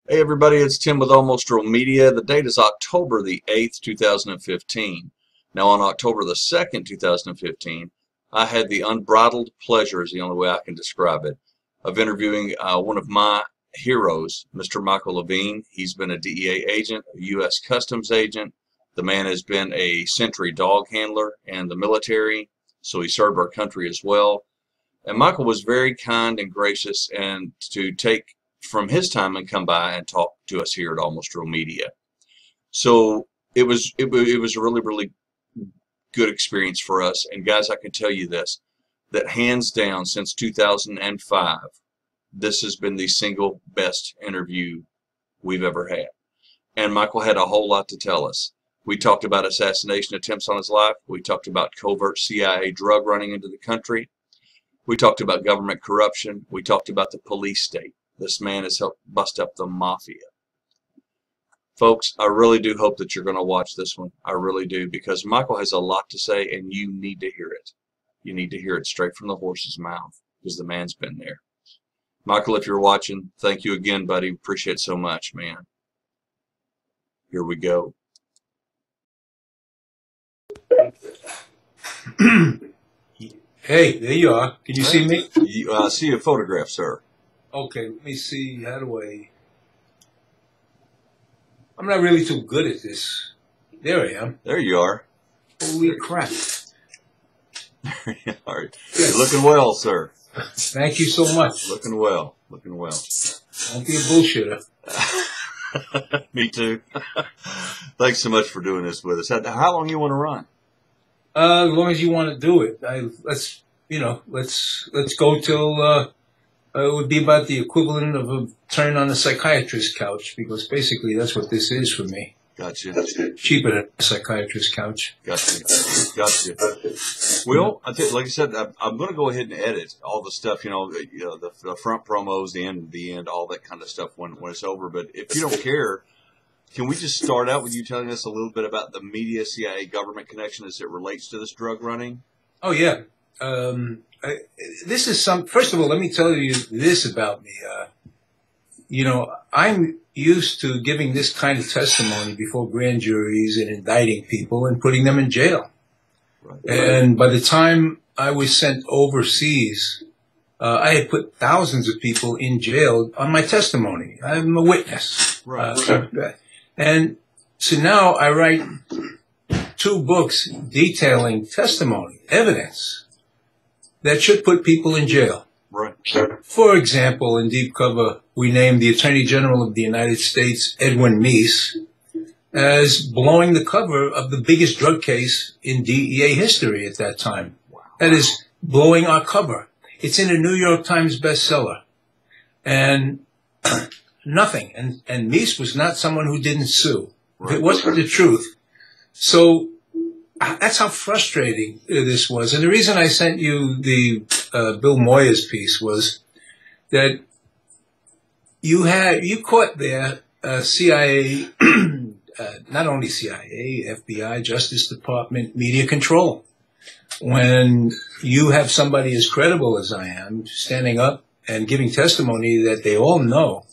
Hey everybody, it's Tim with Almost Real Media. The date is October the 8th, 2015. Now on October the 2nd, 2015, I had the unbridled pleasure, is the only way I can describe it, of interviewing one of my heroes, Mr. Michael Levine. He's been a DEA agent, a U.S. Customs agent. The man has been a sentry dog handler in the military, so he served our country as well. And Michael was very kind and gracious and to take from his time and come by and talk to us here at Almost Real Media. So it was a really good experience for us. And guys, I can tell you this, that hands down since 2005, this has been the single best interview we've ever had. And Michael had a whole lot to tell us. We talked about assassination attempts on his life. We talked about covert CIA drug running into the country. We talked about government corruption. We talked about the police state. This man has helped bust up the mafia. Folks, I really do hope that you're going to watch this one. I really do, because Michael has a lot to say, and you need to hear it. You need to hear it straight from the horse's mouth, because the man's been there. Michael, if you're watching, thank you again, buddy. Appreciate it so much, man. Here we go. Hey, there you are. Can you see me? I see a photograph, sir. Okay, let me see. How do I'm not really too good at this. There I am. There you are. Holy crap. There you are. You're looking well, sir. Thank you so much. Looking well. Looking well. Don't be a bullshitter. Me too. Thanks so much for doing this with us. How long you want to run? As long as you want to do it. Let's go till it would be about the equivalent of a turn on a psychiatrist's couch, because basically that's what this is for me. Gotcha. Cheaper than a psychiatrist's couch. Gotcha. Well, like I said, I'm going to go ahead and edit all the stuff, the front promos, the end, all that kind of stuff when it's over. But if you don't care, can we just start out with you telling us a little bit about the media CIA government connection as it relates to this drug running? Oh, yeah. This is first of all, let me tell you this about me. I'm used to giving this kind of testimony before grand juries and indicting people and putting them in jail. Right. And by the time I was sent overseas, I had put thousands of people in jail on my testimony. I'm a witness. Right. And so now I write 2 books detailing testimony, evidence that should put people in jail. Right. For example, in Deep Cover, we named the Attorney General of the United States, Edwin Meese, as blowing the cover of the biggest drug case in DEA history at that time. Wow. That is, blowing our cover. It's in a New York Times bestseller. And nothing. And Meese was not someone who didn't sue. Right. It wasn't the truth. So that's how frustrating this was. And the reason I sent you the Bill Moyers piece was that you caught there CIA, not only CIA, FBI, Justice Department, media control. When you have somebody as credible as I am standing up and giving testimony that they all know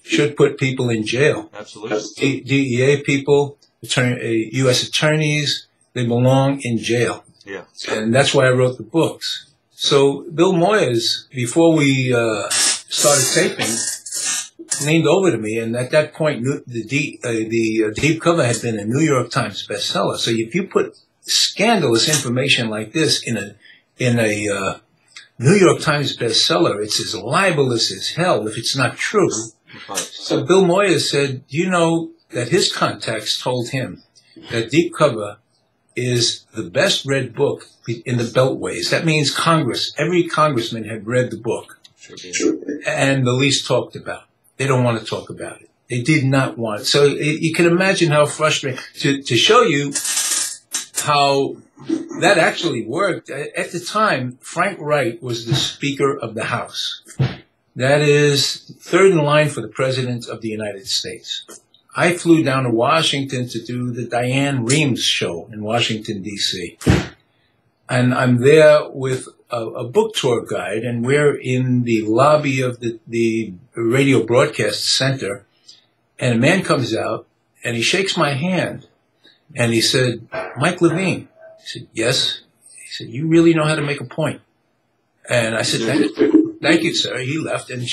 should put people in jail. Absolutely. DEA people, U.S. attorneys, they belong in jail. Yeah. And that's why I wrote the books. So Bill Moyers, before we started taping, leaned over to me, and at that point, the Deep Cover had been a New York Times bestseller. So if you put scandalous information like this in a New York Times bestseller, it's as libelous as hell if it's not true. Right. So Bill Moyers said, that his contacts told him that Deep Cover is the best read book in the Beltways. That means Congress, every congressman had read the book. Sure. And the least talked about. They don't want to talk about it. They did not want it. So you can imagine how frustrating. To show you how that actually worked, at the time, Frank Wright was the Speaker of the House. That is third in line for the President of the United States. I flew down to Washington to do the Diane Reeves show in Washington, D.C. And I'm there with a book tour guide, and we're in the lobby of the radio broadcast center. And a man comes out and he shakes my hand and he said, "Mike Levine." I said, "Yes." He said, "You really know how to make a point." And I said, Thank you, sir." He left, and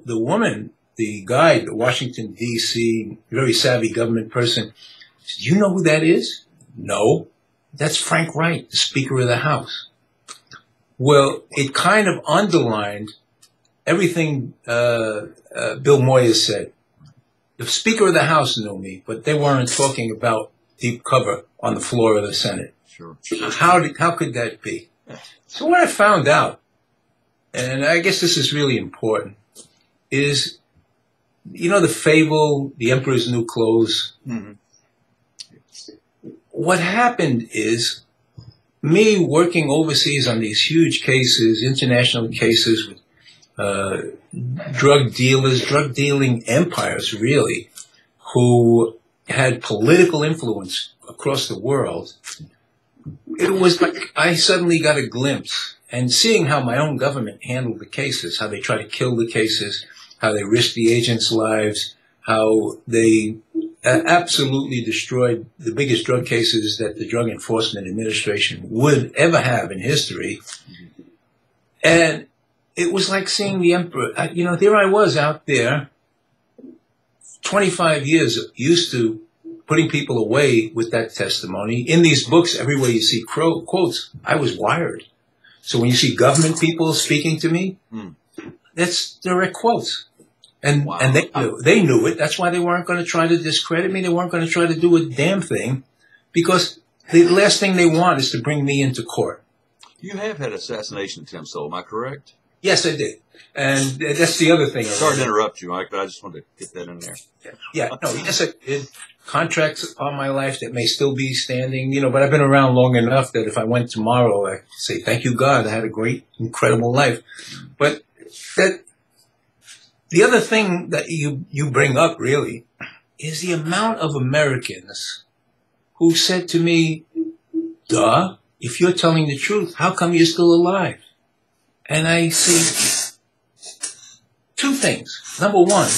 the woman, the guy, the Washington, D.C., very savvy government person, said, "You know who that is?" "No." "That's Frank Wright, the Speaker of the House." Well, it kind of underlined everything Bill Moyers said. The Speaker of the House knew me, but they weren't talking about deep cover on the floor of the Senate. Sure. How could that be? So what I found out, and I guess this is really important, is, you know, the fable, the Emperor's New Clothes. Mm-hmm. What happened is me working overseas on these huge cases, international cases with drug dealers, drug dealing empires, really, who had political influence across the world. It was like I suddenly got a glimpse, and seeing how my own government handled the cases, how they tried to kill the cases, how they risked the agents' lives, how they absolutely destroyed the biggest drug cases that the Drug Enforcement Administration would ever have in history. And it was like seeing the emperor. You know, there I was out there, 25 years used to putting people away with that testimony. In these books, everywhere you see quotes, I was wired. So when you see government people speaking to me, that's direct quotes. And Wow. and they knew it. That's why they weren't going to try to discredit me. They weren't going to try to do a damn thing, because the last thing they want is to bring me into court. You have had assassination attempts, though. Am I correct? Yes, I did. And that's the other thing. Sorry to interrupt you, Mike, but I just wanted to get that in there. Yeah, no, yes, I did. Contracts upon my life that may still be standing, you know, but I've been around long enough that if I went tomorrow, I'd say, thank you, God, I had a great, incredible life. But the other thing that you bring up, really, is the amount of Americans who said to me, "Duh, if you're telling the truth, how come you're still alive?" And I say two things. Number one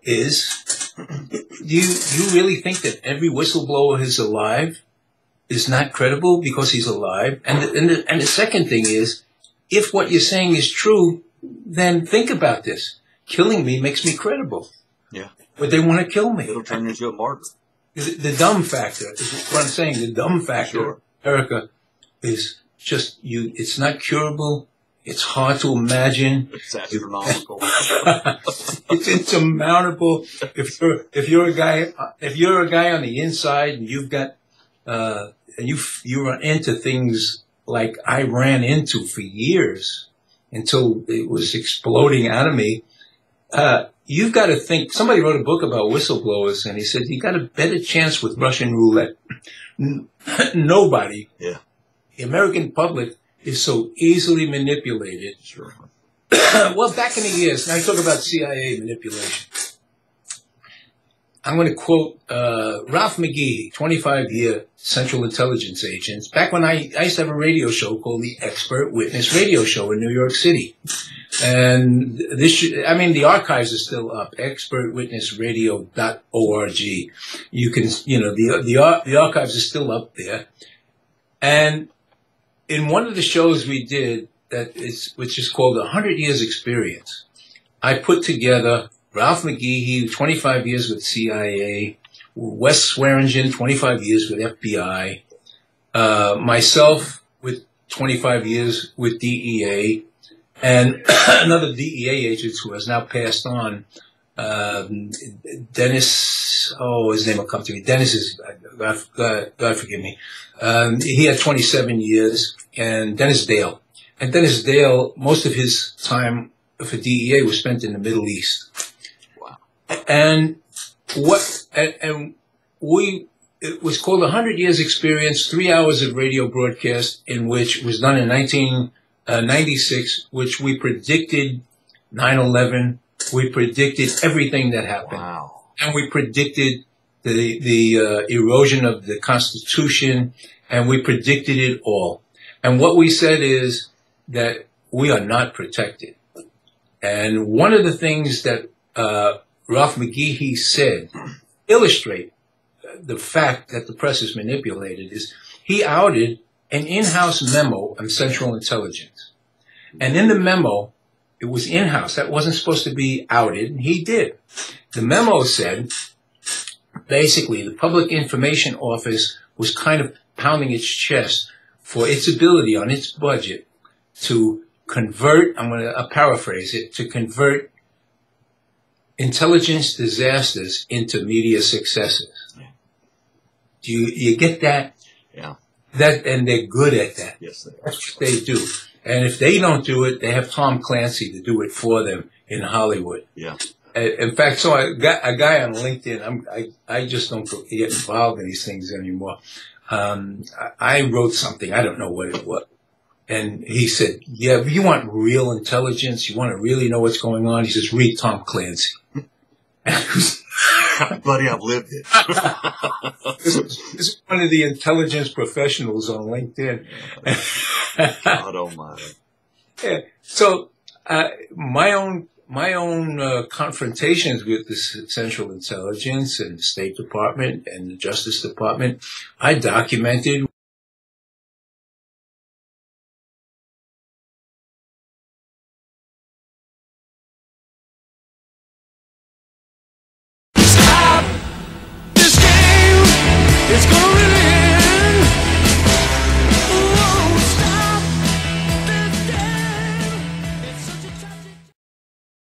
is, do you really think that every whistleblower who's alive is not credible because he's alive? And the second thing is, if what you're saying is true, then think about this. Killing me makes me credible. Yeah. But they want to kill me. It'll turn you into a martyr. The dumb factor is what I'm saying. The dumb factor, Sure. Erica, is just it's not curable. It's hard to imagine. It's astronomical. It's insurmountable. If you're a guy on the inside and you've got and you run into things like I ran into for years until it was exploding out of me. You've got to think. Somebody wrote a book about whistleblowers, and he said you got a better chance with Russian roulette. Nobody, Yeah. the American public, is so easily manipulated. Sure. Well, back in the years, now I talk about CIA manipulation. I'm going to quote Ralph McGee, 25-year Central Intelligence agent. Back when I used to have a radio show called the Expert Witness Radio Show in New York City. And the archives are still up, expertwitnessradio.org. You can, the archives are still up there. And in one of the shows we did, which is called 100 Years Experience, I put together Ralph McGee, 25 years with CIA, Wes Swearingen, 25 years with FBI, myself with 25 years with DEA, and another DEA agent who has now passed on, Dennis, his name will come to me. Dennis is, God forgive me. He had 27 years, and Dennis Dale. And Dennis Dale, most of his time for DEA was spent in the Middle East. Wow. And it was called 100 Years Experience, 3 hours of radio broadcast, in which was done in 1996, which we predicted 9/11. We predicted everything that happened. Wow. And we predicted the erosion of the Constitution, and we predicted it all. And what we said is that we are not protected. And one of the things that Ralph McGee, he said, illustrate the fact that the press is manipulated is he outed an in-house memo on Central Intelligence. And in the memo, it was in-house. That wasn't supposed to be outed, and he did. The memo said, basically, the Public Information Office was kind of pounding its chest for its ability on its budget to convert, I'm going to paraphrase it, to convert intelligence disasters into media successes. Do you get that? Yeah. And they're good at that. Yes, they are. That's what they do. And if they don't do it, they have Tom Clancy to do it for them in Hollywood. Yeah. In fact, so I got a guy on LinkedIn. I just don't get involved in these things anymore. I wrote something. I don't know what it was. And he said, yeah, if you want real intelligence, you want to really know what's going on, he says, read Tom Clancy. Buddy, I've lived it. This is one of the intelligence professionals on LinkedIn. God almighty. Yeah. So my own confrontations with the Central Intelligence and the State Department and the Justice Department, I documented